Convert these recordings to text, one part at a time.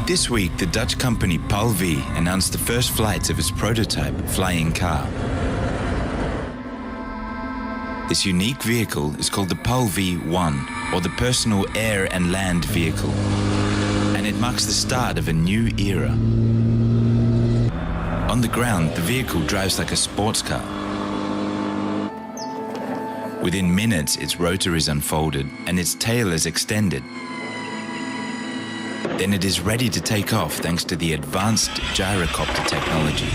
This week, the Dutch company PAL-V announced the first flights of its prototype flying car. This unique vehicle is called the PAL-V1, or the Personal Air and Land Vehicle, and it marks the start of a new era. On the ground, the vehicle drives like a sports car. Within minutes, its rotor is unfolded and its tail is extended. Then it is ready to take off thanks to the advanced gyrocopter technology.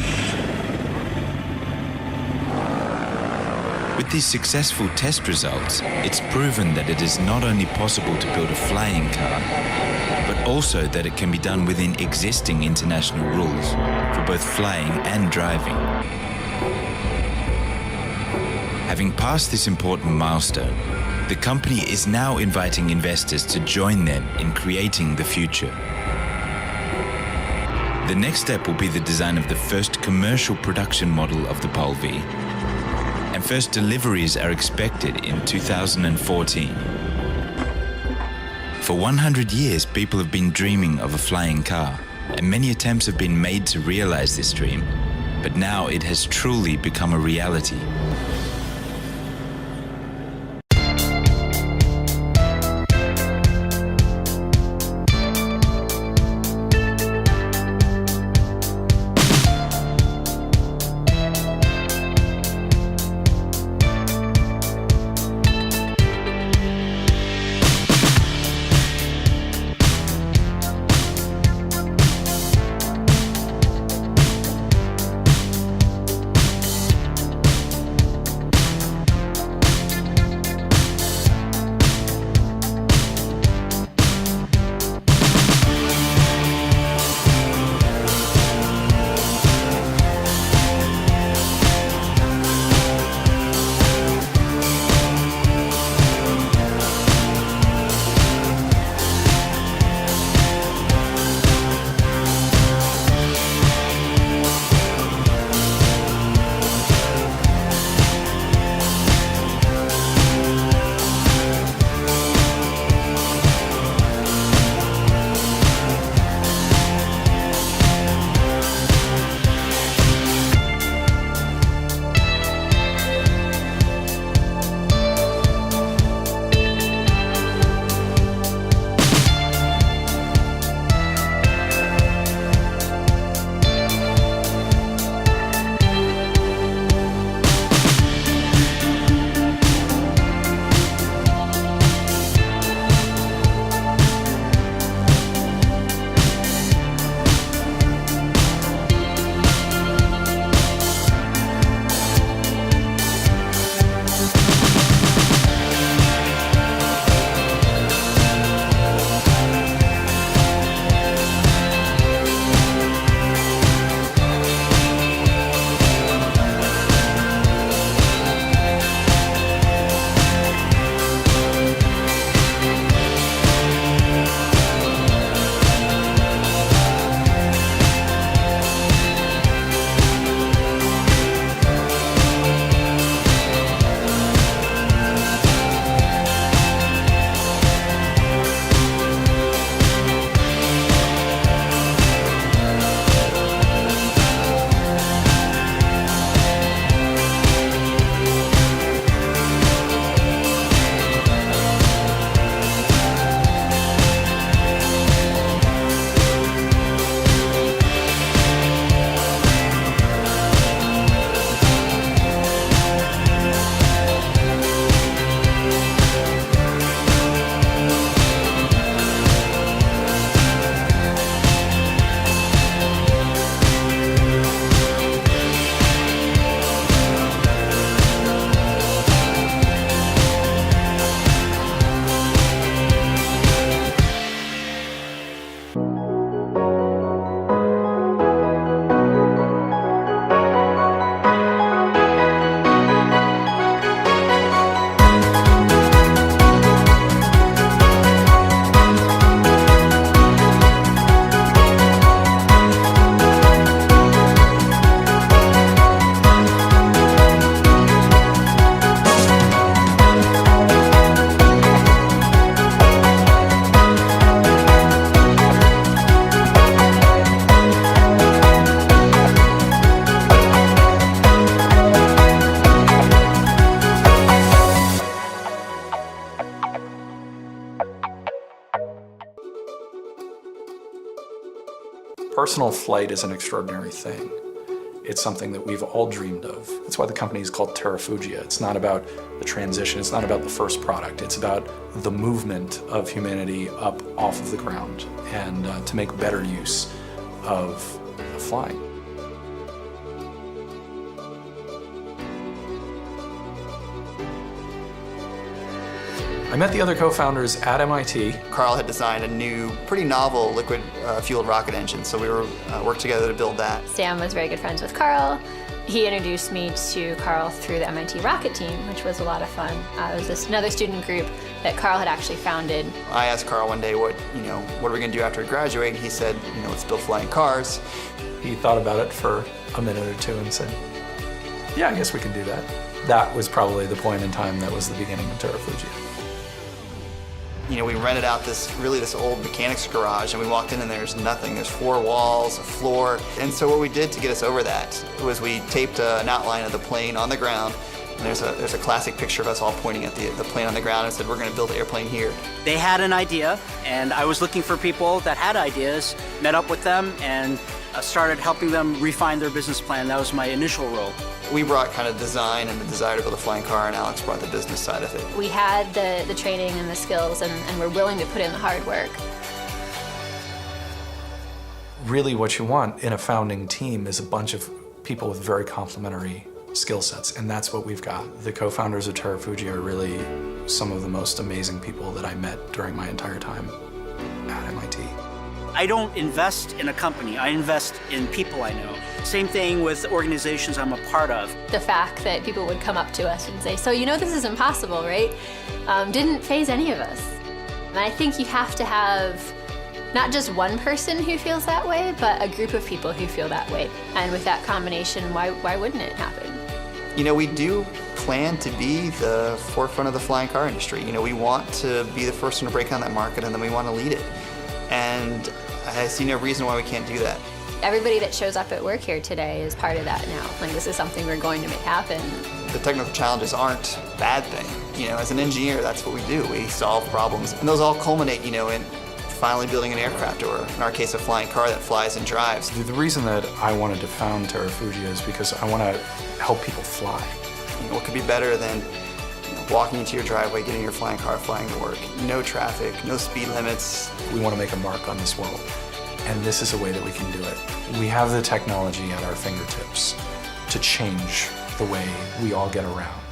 With these successful test results, it's proven that it is not only possible to build a flying car, but also that it can be done within existing international rules for both flying and driving. Having passed this important milestone, the company is now inviting investors to join them in creating the future. The next step will be the design of the first commercial production model of the PAL-V, and first deliveries are expected in 2014. For 100 years, people have been dreaming of a flying car, and many attempts have been made to realize this dream, but now it has truly become a reality. Personal flight is an extraordinary thing. It's something that we've all dreamed of. That's why the company is called Terrafugia. It's not about the transition, it's not about the first product. It's about the movement of humanity up off of the ground and to make better use of flying. I met the other co-founders at MIT. Carl had designed a new, pretty novel liquid-fueled rocket engine, so we worked together to build that. Sam was very good friends with Carl. He introduced me to Carl through the MIT rocket team, which was a lot of fun. It was another student group that Carl had actually founded. I asked Carl one day, what are we going to do after we graduate? And he said, let's build flying cars. He thought about it for a minute or two and said, yeah, I guess we can do that. That was probably the point in time that was the beginning of Terrafugia. We rented out this old mechanics garage, and we walked in and there's nothing. There's 4 walls, a floor. And so what we did to get us over that was we taped an outline of the plane on the ground. And there's a classic picture of us all pointing at the plane on the ground and said, we're going to build an airplane here. They had an idea, and I was looking for people that had ideas, met up with them, and started helping them refine their business plan. That was my initial role. We brought kind of design and the desire to build a flying car, and Alex brought the business side of it. We had the training and the skills, and we're willing to put in the hard work. Really what you want in a founding team is a bunch of people with very complementary skill sets, and that's what we've got. The co-founders of Terrafugia are really some of the most amazing people that I met during my entire time at MIT. I don't invest in a company, I invest in people I know. Same thing with organizations I'm a part of. The fact that people would come up to us and say, so this is impossible, right? Didn't faze any of us. And I think you have to have not just one person who feels that way, but a group of people who feel that way. And with that combination, why wouldn't it happen? We do plan to be the forefront of the flying car industry. We want to be the first one to break on that market, and then we want to lead it. And I see no reason why we can't do that. Everybody that shows up at work here today is part of that now. This is something we're going to make happen. The technical challenges aren't a bad thing. As an engineer, that's what we do. We solve problems. And those all culminate, in finally building an aircraft, or in our case, a flying car that flies and drives. The reason that I wanted to found Terrafugia is because I want to help people fly. What could be better than walking into your driveway, getting your flying car, flying to work? No traffic, no speed limits. We want to make a mark on this world, and this is a way that we can do it. We have the technology at our fingertips to change the way we all get around.